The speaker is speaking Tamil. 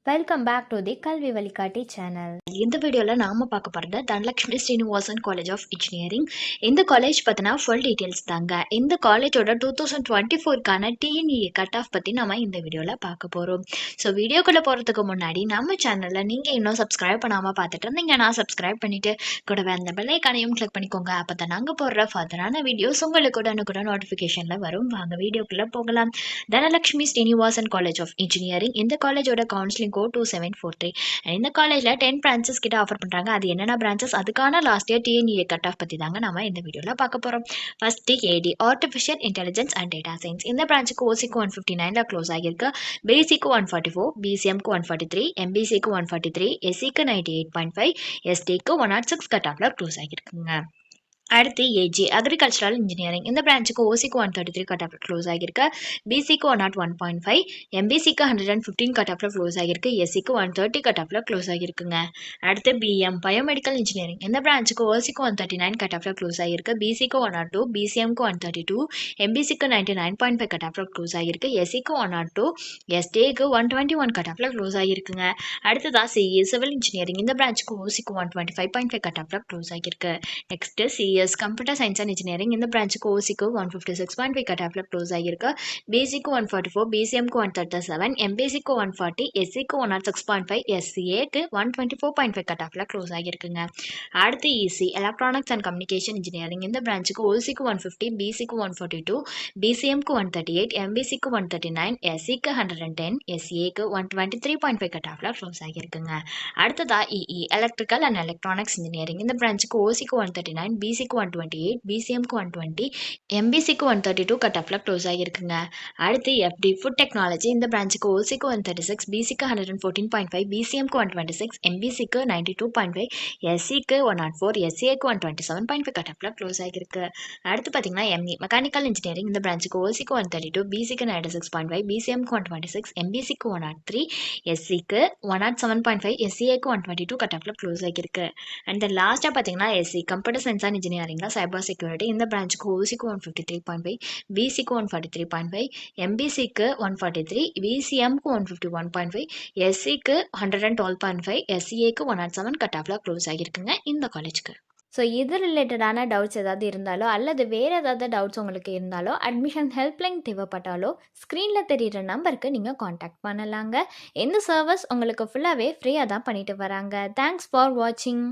வெல்கம் பேக் டு தி கல்வி வழிகாட்டி சேனல். இந்த வீடியோவில் நாம் பார்க்க போகிறது Dhanalakshmi Srinivasan college of engineering. இந்த காலேஜ் பற்றினா ஃபுல் டீட்டெயில்ஸ் தாங்க. இந்த காலேஜோட 2024க்கான டிஎன்இஏ கட் ஆஃப் பற்றி நம்ம இந்த வீடியோவில் பார்க்க போகிறோம். ஸோ வீடியோக்குள்ளே போகிறதுக்கு முன்னாடி நம்ம சேனலில் நீங்கள் இன்னும் சப்ஸ்கிரைப் பண்ணாமல் பார்த்துட்டு இருந்தீங்கன்னா சப்ஸ்கிரைப் பண்ணிவிட்டு கூடவே அந்த பெல் ஐக்கானையும் கிளிக் பண்ணிக்கோங்க. அப்போ தான் நாங்கள் போடுற ஃபர்தரான வீடியோஸ் உங்களுக்கு உடனுக்குடன் நோட்டிஃபிகேஷனில் வரும். வாங்க வீடியோக்குள்ளே போகலாம். Dhanalakshmi Srinivasan college of engineering இந்த காலேஜோட கவுன்சிலிங் கோட் 2743. இந்த காலேஜில் 10 பிரான்ச்சஸ் கிட்ட ஆஃபர் பண்ணுறாங்க. அது என்னென்ன பிரான்ச்சஸ், அதுக்கான last year TNEA cut off பற்றி தாங்க நம்ம இந்த வீடியோவில் பார்க்க போகிறோம். First AD artificial intelligence and data science. இந்த பிரான்ச்சுக்கு ஓசிக்கு 159 க்ளோஸ் ஆகியிருக்கு. பிசிக்கு 144, பிசிஎம்க்கு 143, எம்பிசிக்கு 143, எஸ்சிக்கு 98.5, எஸ்டிக்கு 106 கட் ஆஃப்ல க்ளோஸ் ஆகியிருக்குங்க. அடுத்து ஏஜி அக்ரிகல்ச்சரல் இன்ஜினியரிங். இந்த பிரான்ச்சுக்கு ஓசிக்கு 133 கட் ஆஃப் க்ளோஸ் ஆகியிருக்கு. பிசிக்கு 101.5, எம்பிசிக்கு 115 கட் ஆஃப்ல க்ளோஸ் ஆகியிருக்கு. எஸ்சிக்கு 130 கட் ஆஃப்ல க்ளோஸ் ஆகியிருக்குங்க. அடுத்து பிஎம் பயோமெடிக்கல் இன்ஜினியரிங். இந்த பிரான்ச்சுக்கு ஓசிக்கு 139 கட் ஆஃப்ல க்ளோஸ் ஆகியிருக்கு. பிசிக்கு 102, பிசிஎம்க்கு 132, எம்பிசிக்கு 99.5 கட் ஆஃப்ல க்ளோஸ் ஆகியிருக்கு. எஸ்சிக்கு 102, எஸ்டிக்கு 121 கட் ஆஃப்ல க்ளோஸ் ஆகியிருக்குங்க. அடுத்ததா சிஇ சிவில் இன்ஜினியரிங். இந்த பிரான்ச்சுக்கு ஓசிக்கு 125.5 கட் ஆஃப்ல க்ளோஸ் ஆகியிருக்கு. Next CE computer science and engineering. இந்த பிரான்ச்சுக்கு ஓசிக்கு 156.5 கட் ஆஃப்ல க்ளோஸ் ஆகியிருக்கு. பிசிக்கு 144, பிசிஎம்க்கு 137, எம்பிசிக்கு 140, எஸ்சிக்கு 106.5, எஸ்சிஏக்கு 124.5 கட் ஆஃப்ல க்ளோஸ் ஆகியிருக்குங்க. அடுத்து EC electronics and communication engineering. இந்த பிரான்ச்சுக்கு ஓசிக்கு 150, பிசிக்கு 142, பிசிஎம்க்கு 138, எம்பிசிக்கு 139, எஸ்சிக்கு 110, எஸ்சிஏக்கு 123.5 கட் ஆஃப்ல க்ளோஸ் ஆகியிருக்குங்க. அடுத்ததா EE electrical and electronics engineering. இந்த பிரான்ச்சுக்கு ஓசிக்கு 139, பிசிக்கு 128, பிசிஎம்க்கு 120, எம்பிசிக்கு 132 கட் ஆஃப்ல க்ளோஸ் ஆகியிருக்குங்க. அடுத்து எஃப்டி ஃபுட் டெக்னாலஜி. இந்த பிரான்ச்சுக்கு ஓசிக்கு 136, பிசிக்கு 114.5, பிசிஎம்க்கு 126, எம்பிசிக்கு 92.5, எஸ்சிக்கு 104, எஸ்சிஏக்கு 127.5 கட் ஆஃப்ல க்ளோஸ் ஆகியிருக்கு. அடுத்து பார்த்தீங்கன்னா எம்இ மெக்கானிக்கல் இன்ஜினியரிங். இந்த பிரான்ச்சுக்கு ஓசிக்கு 132, பிசிக்கு 96.5, பிசிஎம்க்கு 126, எம்பிசிக்கு 103, எஸ்சிக்கு 107.5, எஸ்சிஏக்கு 122 கட் ஆஃப்ல க்ளோஸ் ஆகியிருக்கு. அண்ட் தென் லாஸ்ட்டாக பார்த்தீங்கன்னா எஸ்சி கம்ப்யூட்டர் சயின்ஸ் அண்ட் இன்ஜினியரிங்ல சைபர் செக்யூரிட்டி. இந்த பிரான்ச்சுக்கு ஓசிக்கு 153.5, பிசிக்கு 143.5, எம்பிசிக்கு 143, பிசிஎம்க்கு 151.5, எஸ்சிக்கு 112.5, எஸ்சிஏக்கு 107 கட் ஆஃப்ல க்ளோஸ் ஆகியிருக்குங்க இந்த காலேஜ்க்கு. ஸோ இது ரிலேட்டடான டவுட்ஸ் ஏதாவது இருந்தாலோ அல்லது வேறு ஏதாவது டவுட்ஸ் உங்களுக்கு இருந்தாலோ அட்மிஷன் ஹெல்ப்லைன் தேவைப்பட்டாலோ ஸ்க்ரீனில் தெரிகிற நம்பருக்கு நீங்கள் காண்டாக்ட் பண்ணலாங்க. இந்த சர்வீஸ் உங்களுக்கு ஃபுல்லாகவே ஃப்ரீயாக தான் பண்ணிட்டு வராங்க. தேங்க்ஸ் ஃபார் வாட்சிங்.